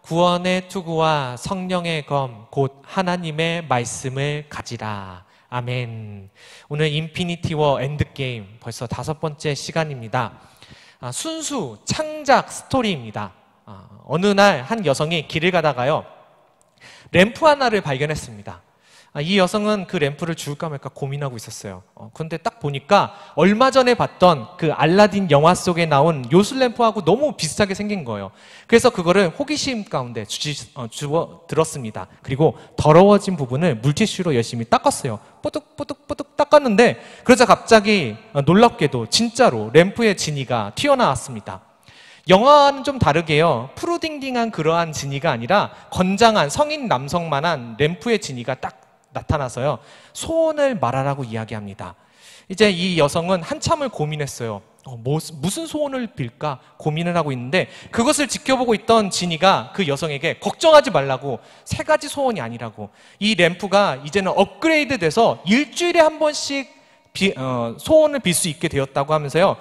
구원의 투구와 성령의 검 곧 하나님의 말씀을 가지라. 아멘. 오늘 인피니티 워 엔드게임 벌써 5번째 시간입니다. 순수 창작 스토리입니다. 어느 날 한 여성이 길을 가다가요, 램프 하나를 발견했습니다. 이 여성은 그 램프를 주울까 말까 고민하고 있었어요. 그런데 딱 보니까 얼마 전에 봤던 그 알라딘 영화 속에 나온 요술 램프하고 너무 비슷하게 생긴 거예요. 그래서 그거를 호기심 가운데 주워 들었습니다. 그리고 더러워진 부분을 물티슈로 열심히 닦았어요. 뽀득뽀득뽀득 닦았는데 그러자 갑자기 놀랍게도 진짜로 램프의 지니가 튀어나왔습니다. 영화와는 좀 다르게요, 푸르딩딩한 그러한 지니가 아니라 건장한 성인 남성만한 램프의 지니가 딱 나타나서요, 소원을 말하라고 이야기합니다. 이제 이 여성은 한참을 고민했어요. 무슨 소원을 빌까 고민을 하고 있는데, 그것을 지켜보고 있던 지니가 그 여성에게 걱정하지 말라고, 3가지 소원이 아니라고, 이 램프가 이제는 업그레이드 돼서 일주일에 한 번씩 소원을 빌 수 있게 되었다고 하면서요,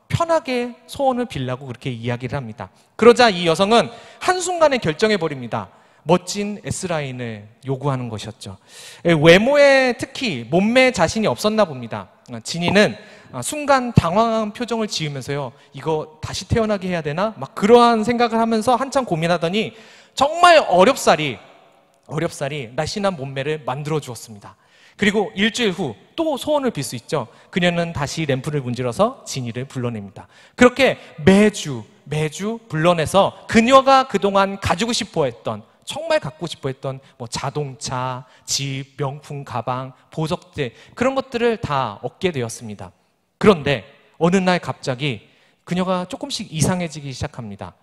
편하게 소원을 빌라고 그렇게 이야기를 합니다. 그러자 이 여성은 한순간에 결정해버립니다. 멋진 S라인을 요구하는 것이었죠. 외모에 특히 몸매에 자신이 없었나 봅니다. 지니는 순간 당황한 표정을 지으면서요, 이거 다시 태어나게 해야 되나? 막 그러한 생각을 하면서 한참 고민하더니 정말 어렵사리 날씬한 몸매를 만들어 주었습니다. 그리고 일주일 후 또 소원을 빌 수 있죠. 그녀는 다시 램프를 문질러서 지니를 불러냅니다. 그렇게 매주 불러내서 그녀가 그동안 가지고 싶어 했던, 정말 갖고 싶어 했던 자동차, 집, 명품 가방, 보석들, 그런 것들을 다 얻게 되었습니다. 그런데 어느 날 갑자기 그녀가 조금씩 이상해지기 시작합니다.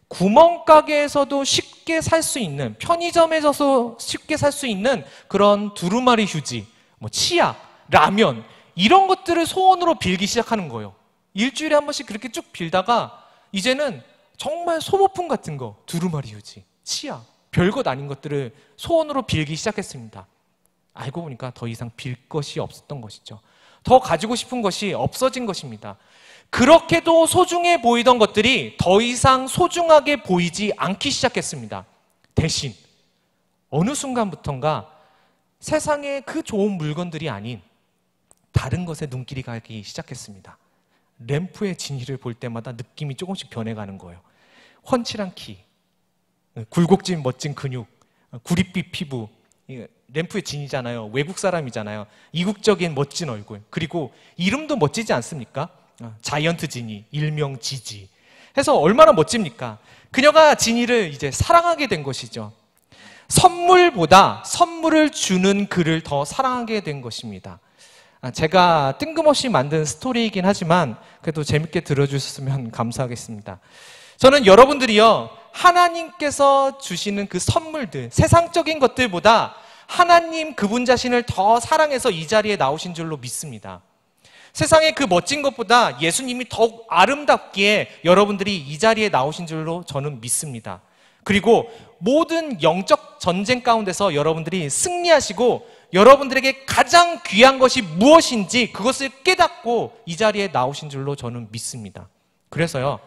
구멍가게에서도 쉽게 살 수 있는, 편의점에서도 쉽게 살 수 있는 그런 두루마리 휴지, 치약, 라면, 이런 것들을 소원으로 빌기 시작하는 거예요. 일주일에 한 번씩 그렇게 쭉 빌다가 이제는 정말 소모품 같은 거, 두루마리 휴지, 치약, 별것 아닌 것들을 소원으로 빌기 시작했습니다. 알고 보니까 더 이상 빌 것이 없었던 것이죠. 더 가지고 싶은 것이 없어진 것입니다. 그렇게도 소중해 보이던 것들이 더 이상 소중하게 보이지 않기 시작했습니다. 대신 어느 순간부턴가 세상에 그 좋은 물건들이 아닌 다른 것에 눈길이 가기 시작했습니다. 램프의 진이를 볼 때마다 느낌이 조금씩 변해가는 거예요. 훤칠한 키, 굴곡진 멋진 근육, 구릿빛 피부, 램프의 진이잖아요. 외국 사람이잖아요. 이국적인 멋진 얼굴, 그리고 이름도 멋지지 않습니까? 자이언트 지니, 일명 지지 해서 얼마나 멋집니까? 그녀가 지니를 이제 사랑하게 된 것이죠. 선물보다 선물을 주는 그를 더 사랑하게 된 것입니다. 제가 뜬금없이 만든 스토리이긴 하지만 그래도 재밌게 들어주셨으면 감사하겠습니다. 저는 여러분들이요, 하나님께서 주시는 그 선물들, 세상적인 것들보다 하나님 그분 자신을 더 사랑해서 이 자리에 나오신 줄로 믿습니다. 세상의 그 멋진 것보다 예수님이 더욱 아름답기에 여러분들이 이 자리에 나오신 줄로 저는 믿습니다. 그리고 모든 영적 전쟁 가운데서 여러분들이 승리하시고 여러분들에게 가장 귀한 것이 무엇인지 그것을 깨닫고 이 자리에 나오신 줄로 저는 믿습니다. 그래서요,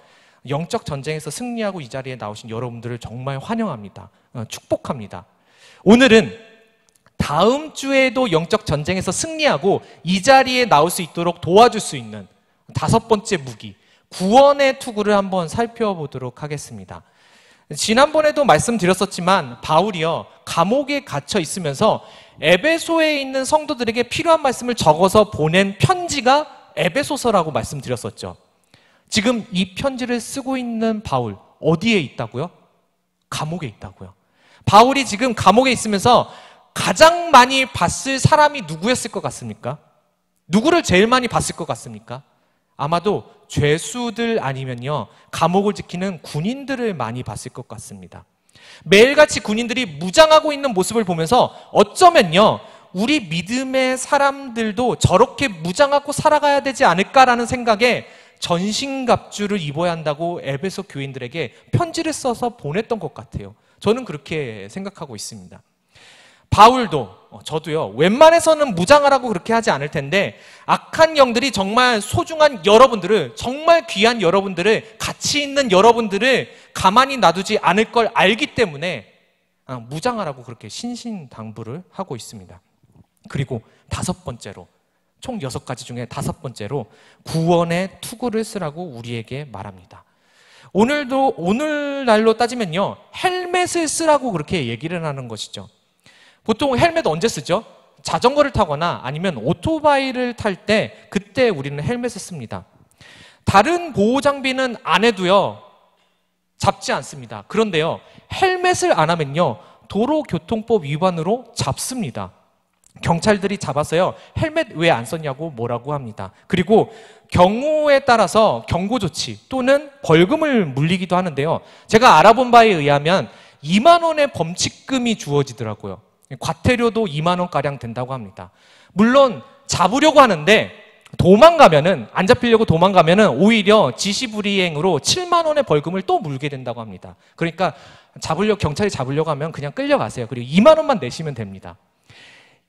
영적 전쟁에서 승리하고 이 자리에 나오신 여러분들을 정말 환영합니다. 축복합니다. 오늘은 다음 주에도 영적 전쟁에서 승리하고 이 자리에 나올 수 있도록 도와줄 수 있는 5번째 무기, 구원의 투구를 한번 살펴보도록 하겠습니다. 지난번에도 말씀드렸었지만 바울이요, 감옥에 갇혀 있으면서 에베소에 있는 성도들에게 필요한 말씀을 적어서 보낸 편지가 에베소서라고 말씀드렸었죠. 지금 이 편지를 쓰고 있는 바울, 어디에 있다고요? 감옥에 있다고요. 바울이 지금 감옥에 있으면서 가장 많이 봤을 사람이 누구였을 것 같습니까? 누구를 제일 많이 봤을 것 같습니까? 아마도 죄수들 아니면요, 감옥을 지키는 군인들을 많이 봤을 것 같습니다. 매일같이 군인들이 무장하고 있는 모습을 보면서 어쩌면요, 우리 믿음의 사람들도 저렇게 무장하고 살아가야 되지 않을까라는 생각에 전신갑주를 입어야 한다고 에베소 교인들에게 편지를 써서 보냈던 것 같아요. 저는 그렇게 생각하고 있습니다. 바울도 저도요, 웬만해서는 무장하라고 그렇게 하지 않을 텐데 악한 영들이 정말 소중한 여러분들을, 정말 귀한 여러분들을, 가치 있는 여러분들을 가만히 놔두지 않을 걸 알기 때문에 무장하라고 그렇게 신신당부를 하고 있습니다. 그리고 5번째로, 총 6가지 중에 5번째로 구원의 투구를 쓰라고 우리에게 말합니다. 오늘날로 따지면요, 헬멧을 쓰라고 그렇게 얘기를 하는 것이죠. 보통 헬멧 언제 쓰죠? 자전거를 타거나 아니면 오토바이를 탈 때, 그때 우리는 헬멧을 씁니다. 다른 보호 장비는 안 해도요, 잡지 않습니다. 그런데요, 헬멧을 안 하면요, 도로교통법 위반으로 잡습니다. 경찰들이 잡아서요, 헬멧 왜 안 썼냐고 뭐라고 합니다. 그리고 경우에 따라서 경고조치 또는 벌금을 물리기도 하는데요, 제가 알아본 바에 의하면 2만 원의 범칙금이 주어지더라고요. 과태료도 2만 원가량 된다고 합니다. 물론 잡으려고 하는데 도망가면은, 안 잡히려고 도망가면은 오히려 지시불이행으로 7만 원의 벌금을 또 물게 된다고 합니다. 그러니까 경찰이 잡으려고 하면 그냥 끌려가세요. 그리고 2만 원만 내시면 됩니다.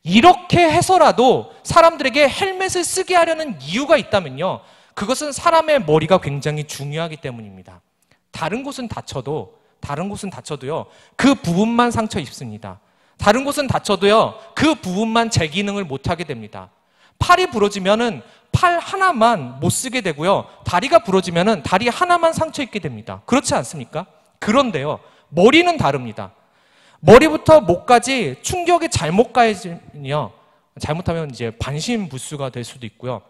이렇게 해서라도 사람들에게 헬멧을 쓰게 하려는 이유가 있다면요, 그것은 사람의 머리가 굉장히 중요하기 때문입니다. 다른 곳은 다쳐도요, 그 부분만 상처 입습니다. 다른 곳은 다쳐도요, 그 부분만 제 기능을 못하게 됩니다. 팔이 부러지면은 팔 하나만 못 쓰게 되고요, 다리가 부러지면은 다리 하나만 상처 입게 됩니다. 그렇지 않습니까? 그런데요, 머리는 다릅니다. 머리부터 목까지 충격이 잘못하면 이제 반신불수가 될 수도 있고요,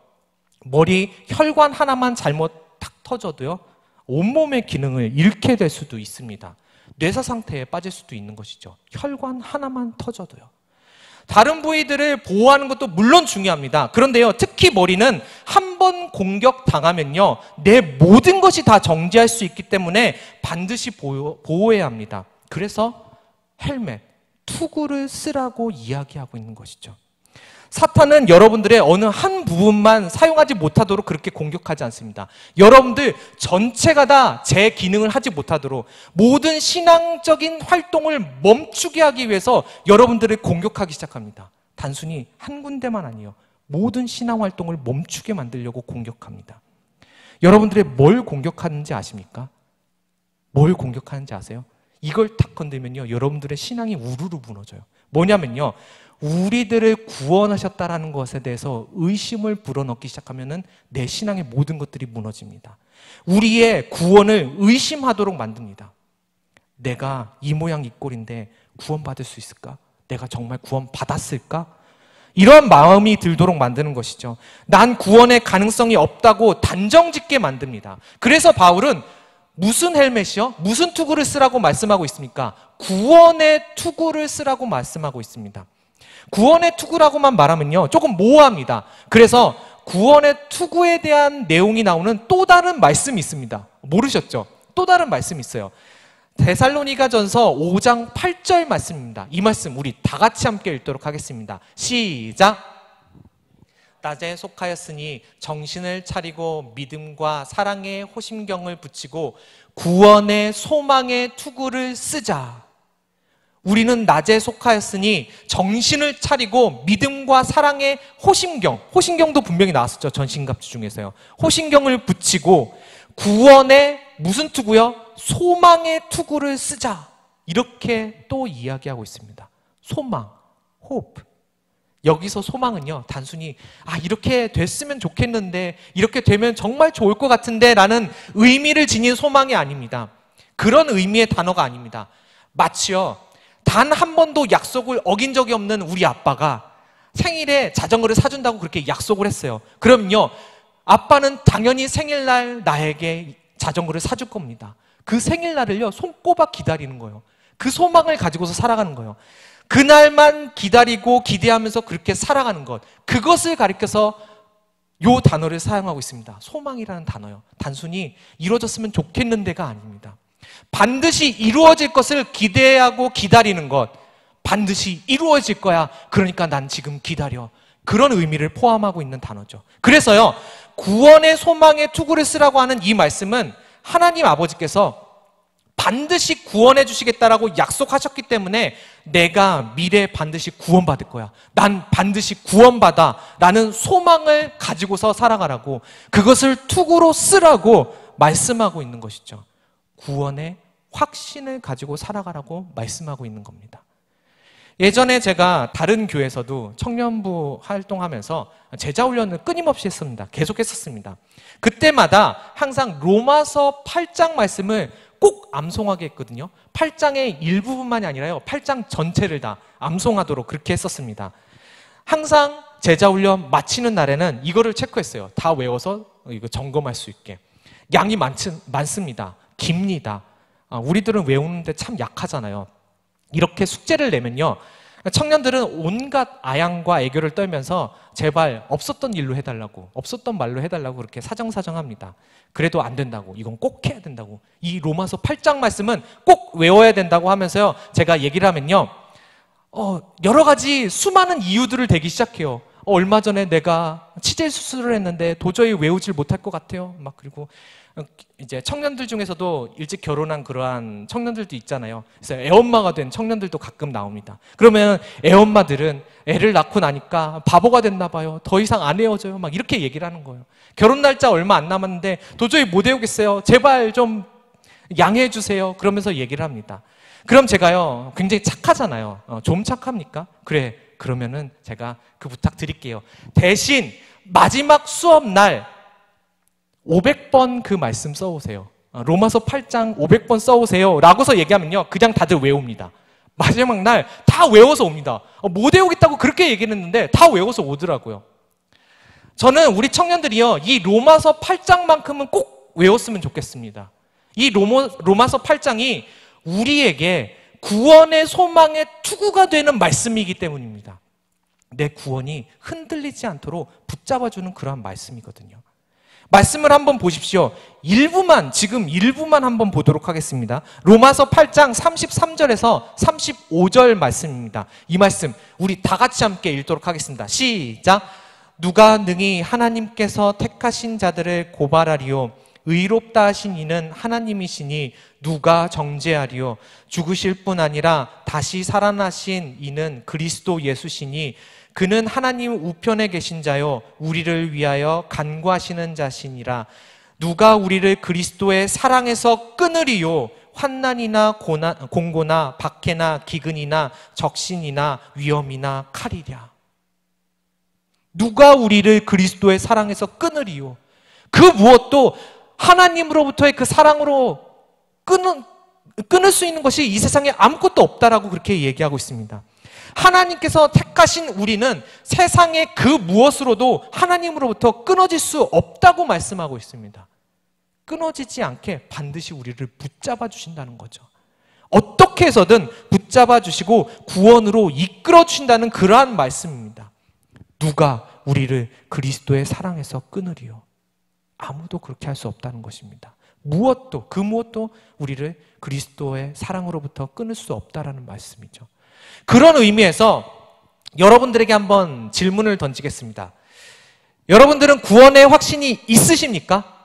머리 혈관 하나만 잘못 탁 터져도요, 온몸의 기능을 잃게 될 수도 있습니다. 뇌사 상태에 빠질 수도 있는 것이죠. 혈관 하나만 터져도요. 다른 부위들을 보호하는 것도 물론 중요합니다. 그런데요, 특히 머리는 한 번 공격당하면요, 내 모든 것이 다 정지할 수 있기 때문에 반드시 보호해야 합니다. 그래서 헬멧, 투구를 쓰라고 이야기하고 있는 것이죠. 사탄은 여러분들의 어느 한 부분만 사용하지 못하도록 그렇게 공격하지 않습니다. 여러분들 전체가 다 제 기능을 하지 못하도록, 모든 신앙적인 활동을 멈추게 하기 위해서 여러분들을 공격하기 시작합니다. 단순히 한 군데만 아니에요. 모든 신앙 활동을 멈추게 만들려고 공격합니다. 여러분들의 뭘 공격하는지 아십니까? 뭘 공격하는지 아세요? 이걸 탁 건들면요, 여러분들의 신앙이 우르르 무너져요. 뭐냐면요, 우리들을 구원하셨다라는 것에 대해서 의심을 불어넣기 시작하면은 내 신앙의 모든 것들이 무너집니다. 우리의 구원을 의심하도록 만듭니다. 내가 이 모양 이 꼴인데 구원받을 수 있을까? 내가 정말 구원받았을까? 이런 마음이 들도록 만드는 것이죠. 난 구원의 가능성이 없다고 단정짓게 만듭니다. 그래서 바울은 무슨 헬멧이요? 무슨 투구를 쓰라고 말씀하고 있습니까? 구원의 투구를 쓰라고 말씀하고 있습니다. 구원의 투구라고만 말하면요, 조금 모호합니다. 그래서 구원의 투구에 대한 내용이 나오는 또 다른 말씀이 있습니다. 모르셨죠? 또 다른 말씀이 있어요. 데살로니가전서 5장 8절 말씀입니다. 이 말씀 우리 다 같이 함께 읽도록 하겠습니다. 시작! 낮에 속하였으니 정신을 차리고 믿음과 사랑의 호심경을 붙이고 구원의 소망의 투구를 쓰자. 우리는 낮에 속하였으니 정신을 차리고 믿음과 사랑의 호심경도 분명히 나왔었죠. 전신갑주 중에서요. 호심경을 붙이고 구원의 무슨 투구요? 소망의 투구를 쓰자. 이렇게 또 이야기하고 있습니다. 소망, hope. 여기서 소망은요, 단순히 이렇게 됐으면 좋겠는데, 이렇게 되면 정말 좋을 것 같은데 라는 의미를 지닌 소망이 아닙니다. 그런 의미의 단어가 아닙니다. 마치요, 단 한 번도 약속을 어긴 적이 없는 우리 아빠가 생일에 자전거를 사준다고 그렇게 약속을 했어요. 그럼요, 아빠는 당연히 생일날 나에게 자전거를 사줄 겁니다. 그 생일날을요, 손꼽아 기다리는 거예요. 그 소망을 가지고서 살아가는 거예요. 그날만 기다리고 기대하면서 그렇게 살아가는 것, 그것을 가리켜서 요 단어를 사용하고 있습니다. 소망이라는 단어요. 단순히 이루어졌으면 좋겠는데가 아닙니다. 반드시 이루어질 것을 기대하고 기다리는 것, 반드시 이루어질 거야. 그러니까 난 지금 기다려. 그런 의미를 포함하고 있는 단어죠. 그래서요, 구원의 소망의 투구를 쓰라고 하는 이 말씀은 하나님 아버지께서 반드시 구원해 주시겠다라고 약속하셨기 때문에 내가 미래에 반드시 구원받을 거야. 난 반드시 구원받아. 라는 소망을 가지고서 살아가라고, 그것을 투구로 쓰라고 말씀하고 있는 것이죠. 구원의 확신을 가지고 살아가라고 말씀하고 있는 겁니다. 예전에 제가 다른 교회에서도 청년부 활동하면서 제자훈련을 끊임없이 했습니다. 계속 했었습니다. 그때마다 항상 로마서 8장 말씀을 꼭 암송하게 했거든요. 8장의 일부분만이 아니라요, 8장 전체를 다 암송하도록 그렇게 했었습니다. 항상 제자훈련 마치는 날에는 이거를 체크했어요. 다 외워서 이거 점검할 수 있게. 양이 많습니다. 깁니다. 우리들은 외우는데 참 약하잖아요. 이렇게 숙제를 내면요, 청년들은 온갖 아양과 애교를 떨면서 제발 없었던 일로 해달라고, 없었던 말로 해달라고 그렇게 사정사정합니다. 그래도 안 된다고, 이건 꼭 해야 된다고, 이 로마서 8장 말씀은 꼭 외워야 된다고 하면서요, 제가 얘기를 하면요, 여러 가지 수많은 이유들을 대기 시작해요. 얼마 전에 내가 치질 수술을 했는데 도저히 외우질 못할 것 같아요. 막, 그리고 이제 청년들 중에서도 일찍 결혼한 그러한 청년들도 있잖아요. 그래서 애엄마가 된 청년들도 가끔 나옵니다. 그러면 애엄마들은 애를 낳고 나니까 바보가 됐나 봐요. 더 이상 안 헤어져요. 막 이렇게 얘기를 하는 거예요. 결혼 날짜 얼마 안 남았는데 도저히 못 외우겠어요. 제발 좀 양해해 주세요. 그러면서 얘기를 합니다. 그럼 제가요, 굉장히 착하잖아요. 좀 착합니까? 그래, 그러면은 제가 그 부탁 드릴게요. 대신 마지막 수업 날 500번 그 말씀 써오세요. 로마서 8장 500번 써오세요 라고서 얘기하면요, 그냥 다들 외웁니다. 마지막 날 다 외워서 옵니다. 못 외우겠다고 그렇게 얘기를 했는데 다 외워서 오더라고요. 저는 우리 청년들이요, 이 로마서 8장만큼은 꼭 외웠으면 좋겠습니다. 이 로마서 8장이 우리에게 구원의 소망의 투구가 되는 말씀이기 때문입니다. 내 구원이 흔들리지 않도록 붙잡아주는 그러한 말씀이거든요. 말씀을 한번 보십시오. 지금 일부만 한번 보도록 하겠습니다. 로마서 8장 33절에서 35절 말씀입니다. 이 말씀 우리 다 같이 함께 읽도록 하겠습니다. 시작! 누가 능히 하나님께서 택하신 자들을 고발하리요? 의롭다 하신 이는 하나님이시니 누가 정죄하리요? 죽으실 뿐 아니라 다시 살아나신 이는 그리스도 예수시니 그는 하나님 우편에 계신 자요 우리를 위하여 간구하시는 자시니라. 누가 우리를 그리스도의 사랑에서 끊으리요? 환난이나 공고나 박해나 기근이나 적신이나 위험이나 칼이랴. 누가 우리를 그리스도의 사랑에서 끊으리요? 그 무엇도 하나님으로부터의 그 사랑으로 끊을 수 있는 것이 이 세상에 아무것도 없다라고 그렇게 얘기하고 있습니다. 하나님께서 택하신 우리는 세상의 그 무엇으로도 하나님으로부터 끊어질 수 없다고 말씀하고 있습니다. 끊어지지 않게 반드시 우리를 붙잡아 주신다는 거죠. 어떻게 해서든 붙잡아 주시고 구원으로 이끌어 주신다는 그러한 말씀입니다. 누가 우리를 그리스도의 사랑에서 끊으리요? 아무도 그렇게 할 수 없다는 것입니다. 그 무엇도 우리를 그리스도의 사랑으로부터 끊을 수 없다라는 말씀이죠. 그런 의미에서 여러분들에게 한번 질문을 던지겠습니다. 여러분들은 구원의 확신이 있으십니까?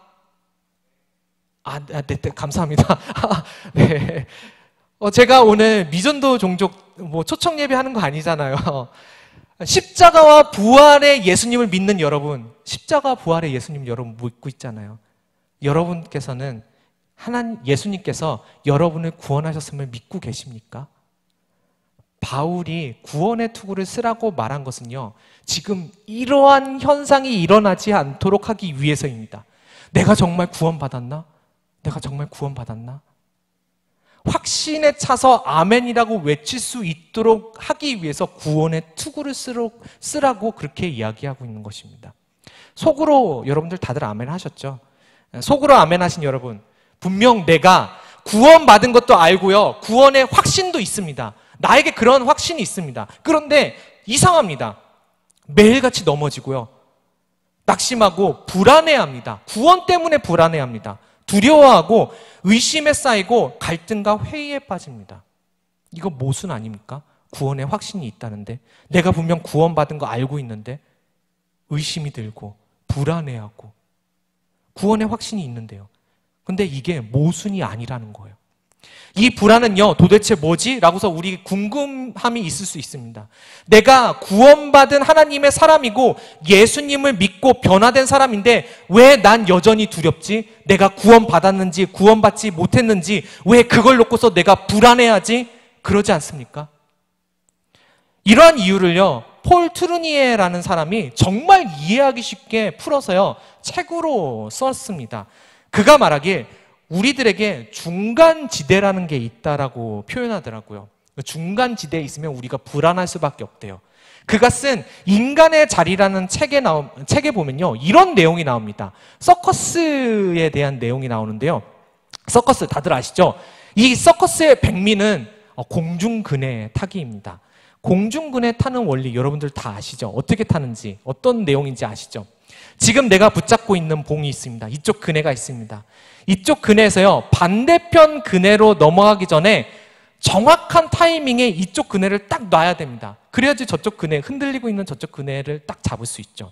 네, 감사합니다. 네. 제가 오늘 미전도 종족 초청 예배하는 거 아니잖아요. 십자가와 부활의 예수님을 믿는 여러분, 십자가 부활의 예수님 여러분 믿고 있잖아요. 여러분께서는 예수님께서 여러분을 구원하셨음을 믿고 계십니까? 바울이 구원의 투구를 쓰라고 말한 것은요, 지금 이러한 현상이 일어나지 않도록 하기 위해서입니다. 내가 정말 구원받았나? 내가 정말 구원받았나? 확신에 차서 아멘이라고 외칠 수 있도록 하기 위해서 구원의 투구를 쓰라고 그렇게 이야기하고 있는 것입니다. 속으로 여러분들 다들 아멘 하셨죠? 속으로 아멘 하신 여러분, 분명 내가 구원받은 것도 알고요, 구원의 확신도 있습니다. 나에게 그런 확신이 있습니다. 그런데 이상합니다. 매일같이 넘어지고요, 낙심하고 불안해합니다. 구원 때문에 불안해합니다. 두려워하고 의심에 쌓이고 갈등과 회의에 빠집니다. 이거 모순 아닙니까? 구원의 확신이 있다는데, 내가 분명 구원받은 거 알고 있는데 의심이 들고 불안해하고 구원의 확신이 있는데요. 근데 이게 모순이 아니라는 거예요. 이 불안은요, 도대체 뭐지? 라고서 우리 궁금함이 있을 수 있습니다. 내가 구원받은 하나님의 사람이고 예수님을 믿고 변화된 사람인데 왜 난 여전히 두렵지? 내가 구원받았는지 구원받지 못했는지 왜 그걸 놓고서 내가 불안해하지? 그러지 않습니까? 이러한 이유를요, 폴 트루니에라는 사람이 정말 이해하기 쉽게 풀어서요, 책으로 썼습니다. 그가 말하길 우리들에게 중간지대라는 게 있다라고 표현하더라고요. 중간지대에 있으면 우리가 불안할 수밖에 없대요. 그가 쓴 인간의 자리라는 책에 보면요, 이런 내용이 나옵니다. 서커스에 대한 내용이 나오는데요. 서커스 다들 아시죠? 이 서커스의 백미는 공중근해 타기입니다. 공중근해 타는 원리 여러분들 다 아시죠? 어떻게 타는지, 어떤 내용인지 아시죠? 지금 내가 붙잡고 있는 봉이 있습니다. 이쪽 그네가 있습니다. 이쪽 그네에서요, 반대편 그네로 넘어가기 전에 정확한 타이밍에 이쪽 그네를 딱 놔야 됩니다. 그래야지 저쪽 그네, 흔들리고 있는 저쪽 그네를 딱 잡을 수 있죠.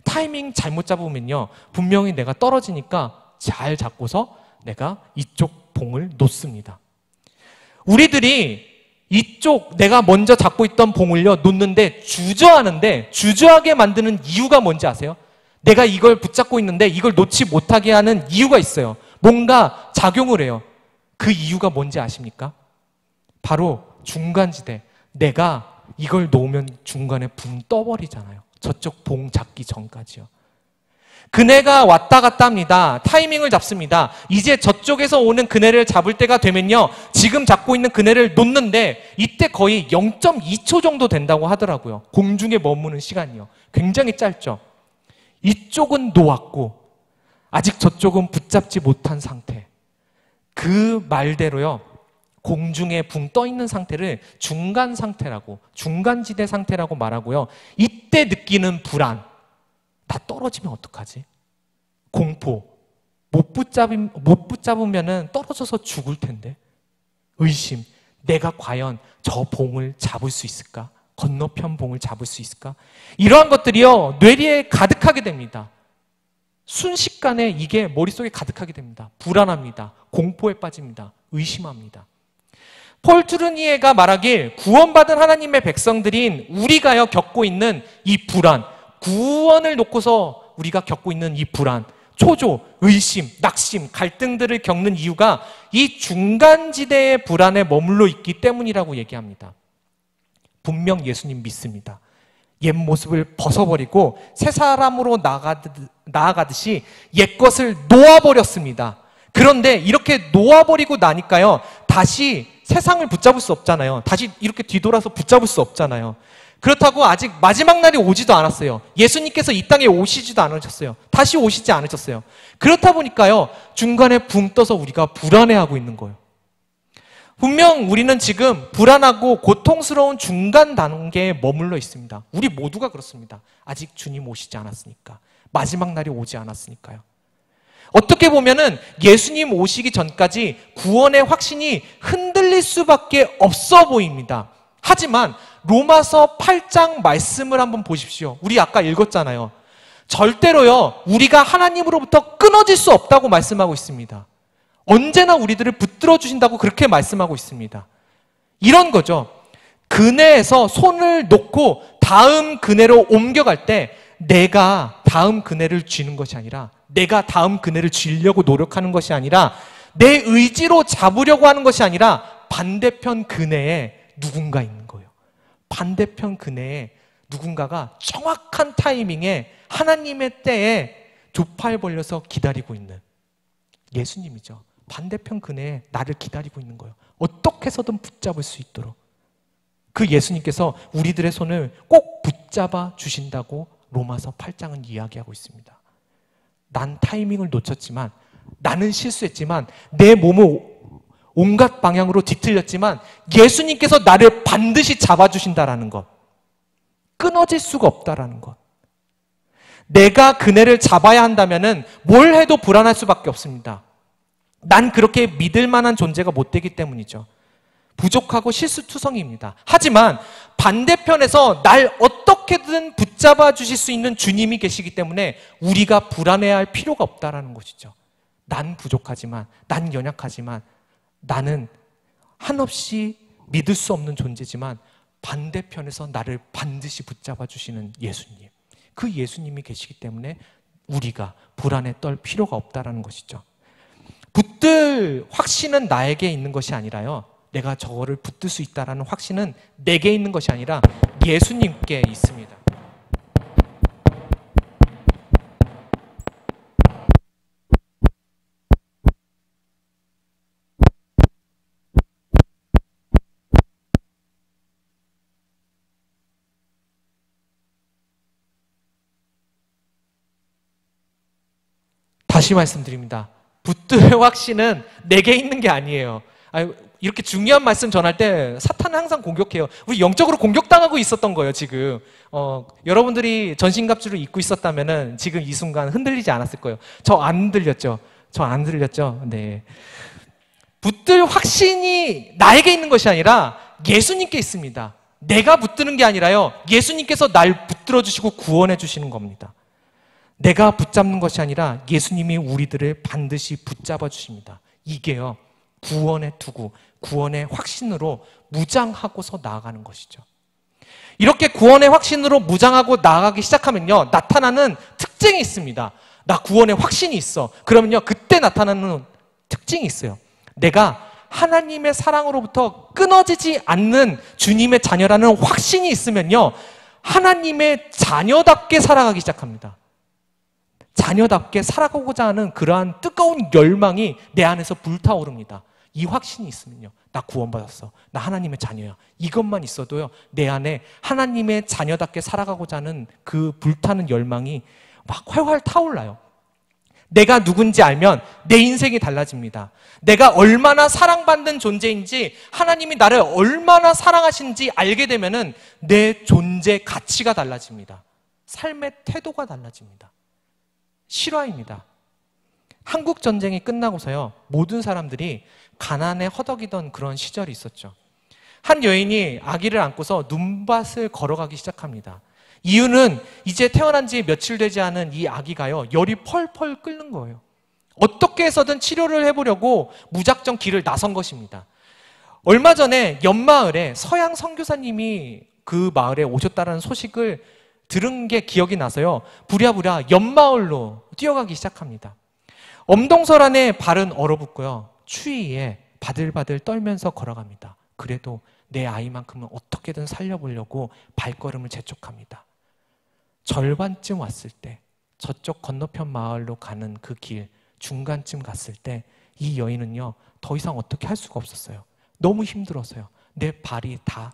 타이밍 잘못 잡으면요, 분명히 내가 떨어지니까 잘 잡고서 내가 이쪽 봉을 놓습니다. 우리들이 이쪽 내가 먼저 잡고 있던 봉을요, 놓는데 주저하게 만드는 이유가 뭔지 아세요? 내가 이걸 붙잡고 있는데 이걸 놓지 못하게 하는 이유가 있어요. 뭔가 작용을 해요. 그 이유가 뭔지 아십니까? 바로 중간지대. 내가 이걸 놓으면 중간에 붕 떠버리잖아요. 저쪽 봉 잡기 전까지요. 그네가 왔다 갔다 합니다. 타이밍을 잡습니다. 이제 저쪽에서 오는 그네를 잡을 때가 되면요, 지금 잡고 있는 그네를 놓는데 이때 거의 0.2초 정도 된다고 하더라고요. 공중에 머무는 시간이요. 굉장히 짧죠. 이쪽은 놓았고 아직 저쪽은 붙잡지 못한 상태. 그 말대로요, 공중에 붕 떠 있는 상태를 중간 상태라고, 중간지대 상태라고 말하고요. 이때 느끼는 불안, 나 떨어지면 어떡하지? 공포, 못 붙잡으면 떨어져서 죽을 텐데. 의심, 내가 과연 저 봉을 잡을 수 있을까? 건너편 봉을 잡을 수 있을까? 이러한 것들이요, 뇌리에 가득하게 됩니다. 순식간에 이게 머릿속에 가득하게 됩니다. 불안합니다. 공포에 빠집니다. 의심합니다. 폴 트루니에가 말하길 구원받은 하나님의 백성들인 우리가요, 겪고 있는 이 불안, 구원을 놓고서 우리가 겪고 있는 이 불안, 초조, 의심, 낙심, 갈등들을 겪는 이유가 이 중간지대의 불안에 머물러 있기 때문이라고 얘기합니다. 분명 예수님 믿습니다. 옛 모습을 벗어버리고 새 사람으로 나아가듯이 옛 것을 놓아버렸습니다. 그런데 이렇게 놓아버리고 나니까요, 다시 세상을 붙잡을 수 없잖아요. 다시 이렇게 뒤돌아서 붙잡을 수 없잖아요. 그렇다고 아직 마지막 날이 오지도 않았어요. 예수님께서 이 땅에 오시지도 않으셨어요. 다시 오시지 않으셨어요. 그렇다 보니까요, 중간에 붕 떠서 우리가 불안해하고 있는 거예요. 분명 우리는 지금 불안하고 고통스러운 중간 단계에 머물러 있습니다. 우리 모두가 그렇습니다. 아직 주님 오시지 않았으니까. 마지막 날이 오지 않았으니까요. 어떻게 보면은 예수님 오시기 전까지 구원의 확신이 흔들릴 수밖에 없어 보입니다. 하지만 로마서 8장 말씀을 한번 보십시오. 우리 아까 읽었잖아요. 절대로요, 우리가 하나님으로부터 끊어질 수 없다고 말씀하고 있습니다. 언제나 우리들을 붙들어 주신다고 그렇게 말씀하고 있습니다. 이런 거죠. 그네에서 손을 놓고 다음 그네로 옮겨갈 때 내가 다음 그네를 쥐는 것이 아니라, 내가 다음 그네를 쥐려고 노력하는 것이 아니라, 내 의지로 잡으려고 하는 것이 아니라 반대편 그네에 누군가 있는 거예요. 반대편 그네에 누군가가 정확한 타이밍에 하나님의 때에 두 팔 벌려서 기다리고 있는 예수님이죠. 반대편 그네에 나를 기다리고 있는 거예요. 어떻게 해서든 붙잡을 수 있도록. 그 예수님께서 우리들의 손을 꼭 붙잡아 주신다고 로마서 8장은 이야기하고 있습니다. 난 타이밍을 놓쳤지만, 나는 실수했지만, 내 몸을 온갖 방향으로 뒤틀렸지만 예수님께서 나를 반드시 잡아주신다라는 것, 끊어질 수가 없다라는 것. 내가 그네를 잡아야 한다면은 뭘 해도 불안할 수밖에 없습니다. 난 그렇게 믿을 만한 존재가 못 되기 때문이죠. 부족하고 실수투성이입니다. 하지만 반대편에서 날 어떻게든 붙잡아 주실 수 있는 주님이 계시기 때문에 우리가 불안해할 필요가 없다라는 것이죠. 난 부족하지만, 난 연약하지만, 나는 한없이 믿을 수 없는 존재지만 반대편에서 나를 반드시 붙잡아 주시는 예수님, 그 예수님이 계시기 때문에 우리가 불안에 떨 필요가 없다라는 것이죠. 붙들 확신은 나에게 있는 것이 아니라요, 내가 저거를 붙들 수 있다라는 확신은 내게 있는 것이 아니라 예수님께 있습니다. 다시 말씀드립니다. 붙들 확신은 내게 있는 게 아니에요. 이렇게 중요한 말씀 전할 때 사탄은 항상 공격해요. 우리 영적으로 공격당하고 있었던 거예요, 지금. 여러분들이 전신갑주를 입고 있었다면은 지금 이 순간 흔들리지 않았을 거예요. 저 안 흔들렸죠? 저 안 흔들렸죠? 네. 붙들 확신이 나에게 있는 것이 아니라 예수님께 있습니다. 내가 붙드는 게 아니라요, 예수님께서 날 붙들어 주시고 구원해 주시는 겁니다. 내가 붙잡는 것이 아니라 예수님이 우리들을 반드시 붙잡아 주십니다. 이게요, 구원의 투구, 구원의 확신으로 무장하고서 나아가는 것이죠. 이렇게 구원의 확신으로 무장하고 나아가기 시작하면요, 나타나는 특징이 있습니다. 나 구원의 확신이 있어. 그러면요, 그때 나타나는 특징이 있어요. 내가 하나님의 사랑으로부터 끊어지지 않는 주님의 자녀라는 확신이 있으면요, 하나님의 자녀답게 살아가기 시작합니다. 자녀답게 살아가고자 하는 그러한 뜨거운 열망이 내 안에서 불타오릅니다. 이 확신이 있으면요, 나 구원받았어, 나 하나님의 자녀야, 이것만 있어도요, 내 안에 하나님의 자녀답게 살아가고자 하는 그 불타는 열망이 막 활활 타올라요. 내가 누군지 알면 내 인생이 달라집니다. 내가 얼마나 사랑받는 존재인지, 하나님이 나를 얼마나 사랑하시는지 알게 되면은 내 존재 가치가 달라집니다. 삶의 태도가 달라집니다. 실화입니다. 한국 전쟁이 끝나고서요, 모든 사람들이 가난에 허덕이던 그런 시절이 있었죠. 한 여인이 아기를 안고서 눈밭을 걸어가기 시작합니다. 이유는 이제 태어난 지 며칠 되지 않은 이 아기가요, 열이 펄펄 끓는 거예요. 어떻게 해서든 치료를 해보려고 무작정 길을 나선 것입니다. 얼마 전에 옆마을에 서양 선교사님이 그 마을에 오셨다는 소식을 들은 게 기억이 나서요, 부랴부랴 옆마을로 뛰어가기 시작합니다. 엄동설 안에 발은 얼어붙고요, 추위에 바들바들 떨면서 걸어갑니다. 그래도 내 아이만큼은 어떻게든 살려보려고 발걸음을 재촉합니다. 절반쯤 왔을 때, 저쪽 건너편 마을로 가는 그 길 중간쯤 갔을 때, 이 여인은요, 더 이상 어떻게 할 수가 없었어요. 너무 힘들어서요. 내 발이 다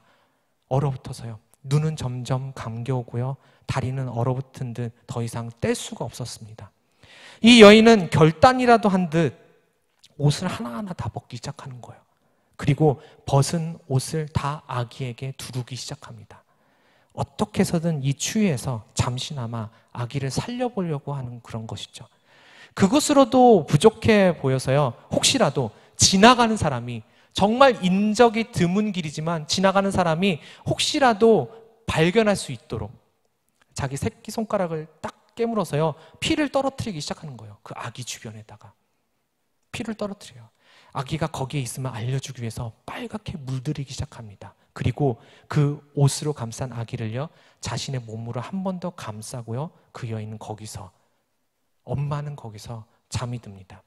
얼어붙어서요, 눈은 점점 감겨오고요, 다리는 얼어붙은 듯 더 이상 뗄 수가 없었습니다. 이 여인은 결단이라도 한 듯 옷을 하나하나 다 벗기 시작하는 거예요. 그리고 벗은 옷을 다 아기에게 두르기 시작합니다. 어떻게 해서든 이 추위에서 잠시나마 아기를 살려보려고 하는 그런 것이죠. 그것으로도 부족해 보여서요, 혹시라도 지나가는 사람이, 정말 인적이 드문 길이지만 지나가는 사람이 혹시라도 발견할 수 있도록 자기 새끼손가락을 딱 깨물어서요, 피를 떨어뜨리기 시작하는 거예요. 그 아기 주변에다가 피를 떨어뜨려요. 아기가 거기에 있으면 알려주기 위해서 빨갛게 물들이기 시작합니다. 그리고 그 옷으로 감싼 아기를요, 자신의 몸으로 한 번 더 감싸고요, 그 여인은 거기서, 엄마는 거기서 잠이 듭니다.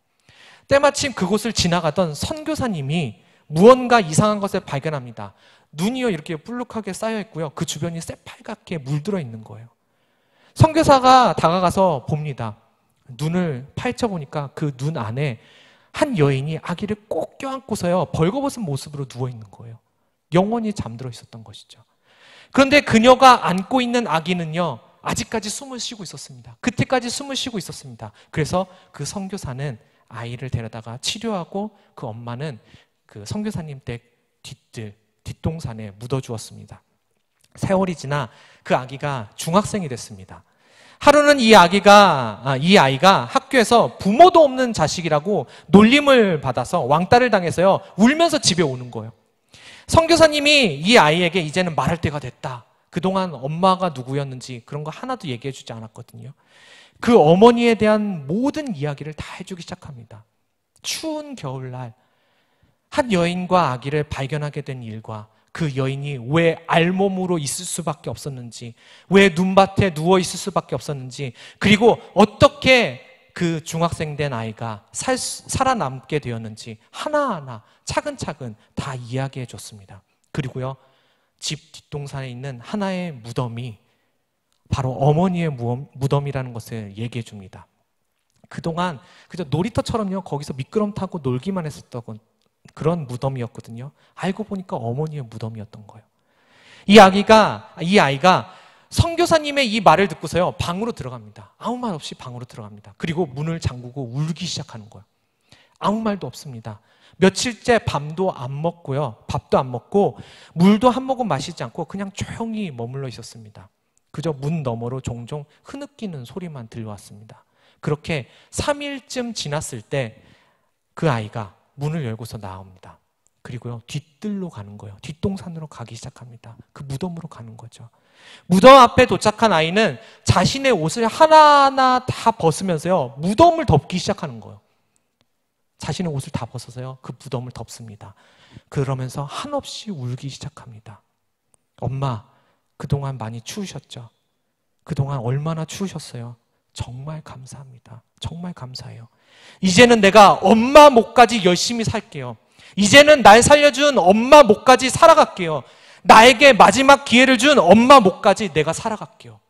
때마침 그곳을 지나가던 선교사님이 무언가 이상한 것을 발견합니다. 눈이요, 이렇게 불룩하게 쌓여 있고요, 그 주변이 새빨갛게 물들어 있는 거예요. 선교사가 다가가서 봅니다. 눈을 파헤쳐 보니까 그 눈 안에 한 여인이 아기를 꼭 껴안고서요, 벌거벗은 모습으로 누워 있는 거예요. 영원히 잠들어 있었던 것이죠. 그런데 그녀가 안고 있는 아기는요, 아직까지 숨을 쉬고 있었습니다. 그때까지 숨을 쉬고 있었습니다. 그래서 그 선교사는 아이를 데려다가 치료하고, 그 엄마는 그 선교사님 댁 뒷동산에 묻어주었습니다. 세월이 지나 그 아기가 중학생이 됐습니다. 하루는 이 아이가 학교에서 부모도 없는 자식이라고 놀림을 받아서 왕따를 당해서요, 울면서 집에 오는 거예요. 선교사님이 이 아이에게 이제는 말할 때가 됐다, 그동안 엄마가 누구였는지 그런 거 하나도 얘기해 주지 않았거든요. 그 어머니에 대한 모든 이야기를 다 해주기 시작합니다. 추운 겨울날 한 여인과 아기를 발견하게 된 일과 그 여인이 왜 알몸으로 있을 수밖에 없었는지, 왜 눈밭에 누워 있을 수밖에 없었는지, 그리고 어떻게 그 중학생 된 아이가 살아남게 되었는지 하나하나 차근차근 다 이야기해 줬습니다. 그리고요, 집 뒷동산에 있는 하나의 무덤이 바로 어머니의 무덤이라는 것을 얘기해 줍니다. 그동안 그저 놀이터처럼요, 거기서 미끄럼 타고 놀기만 했었던 그런 무덤이었거든요. 알고 보니까 어머니의 무덤이었던 거예요. 이 아이가 선교사님의 이 말을 듣고서요, 방으로 들어갑니다. 아무 말 없이 방으로 들어갑니다. 그리고 문을 잠그고 울기 시작하는 거예요. 아무 말도 없습니다. 며칠째 밥도 안 먹고 물도 한 모금 마시지 않고 그냥 조용히 머물러 있었습니다. 그저 문 너머로 종종 흐느끼는 소리만 들려왔습니다. 그렇게 3일쯤 지났을 때 그 아이가 문을 열고서 나옵니다. 그리고요, 뒷뜰로 가는 거예요. 뒷동산으로 가기 시작합니다. 그 무덤으로 가는 거죠. 무덤 앞에 도착한 아이는 자신의 옷을 하나하나 다 벗으면서요, 무덤을 덮기 시작하는 거예요. 자신의 옷을 다 벗어서요, 그 무덤을 덮습니다. 그러면서 한없이 울기 시작합니다. 엄마, 그동안 많이 추우셨죠? 그동안 얼마나 추우셨어요? 정말 감사합니다. 정말 감사해요. 이제는 내가 엄마 목까지 열심히 살게요. 이제는 날 살려준 엄마 목까지 살아갈게요. 나에게 마지막 기회를 준 엄마 목까지 내가 살아갈게요.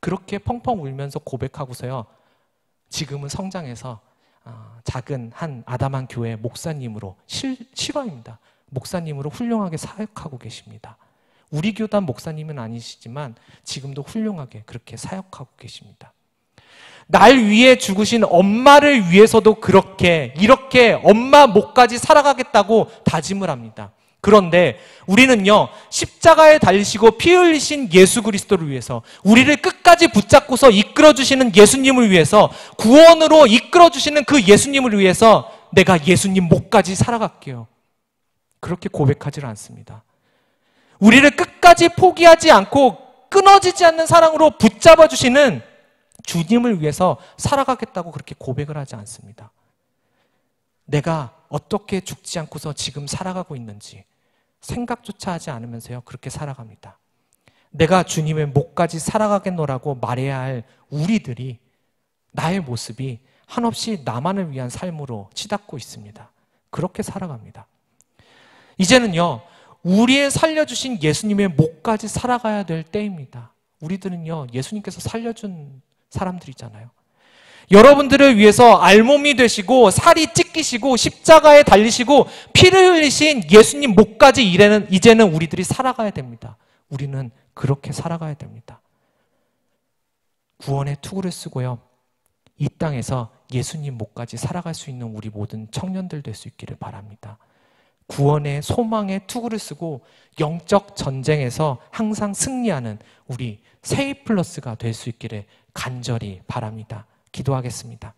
그렇게 펑펑 울면서 고백하고서요, 지금은 성장해서 작은 한 아담한 교회 목사님으로 실화입니다. 목사님으로 훌륭하게 사역하고 계십니다. 우리 교단 목사님은 아니시지만 지금도 훌륭하게 그렇게 사역하고 계십니다. 날 위해 죽으신 엄마를 위해서도 이렇게 엄마 목까지 살아가겠다고 다짐을 합니다. 그런데 우리는요, 십자가에 달리시고 피 흘리신 예수 그리스도를 위해서, 우리를 끝까지 붙잡고서 이끌어주시는 예수님을 위해서, 구원으로 이끌어주시는 그 예수님을 위해서 내가 예수님 목까지 살아갈게요. 그렇게 고백하지 않습니다. 우리를 끝까지 포기하지 않고 끊어지지 않는 사랑으로 붙잡아 주시는 주님을 위해서 살아가겠다고 그렇게 고백을 하지 않습니다. 내가 어떻게 죽지 않고서 지금 살아가고 있는지 생각조차 하지 않으면서요, 그렇게 살아갑니다. 내가 주님의 목까지 살아가겠노라고 말해야 할 우리들이, 나의 모습이 한없이 나만을 위한 삶으로 치닫고 있습니다. 그렇게 살아갑니다. 이제는요, 우리의 살려주신 예수님의 목까지 살아가야 될 때입니다. 우리들은요, 예수님께서 살려준 사람들이잖아요. 여러분들을 위해서 알몸이 되시고 살이 찢기시고 십자가에 달리시고 피를 흘리신 예수님 목까지 이제는 우리들이 살아가야 됩니다. 우리는 그렇게 살아가야 됩니다. 구원의 투구를 쓰고요, 이 땅에서 예수님 목까지 살아갈 수 있는 우리 모든 청년들 될 수 있기를 바랍니다. 구원의 소망의 투구를 쓰고 영적 전쟁에서 항상 승리하는 우리 세이플러스가 될 수 있기를 간절히 바랍니다. 기도하겠습니다.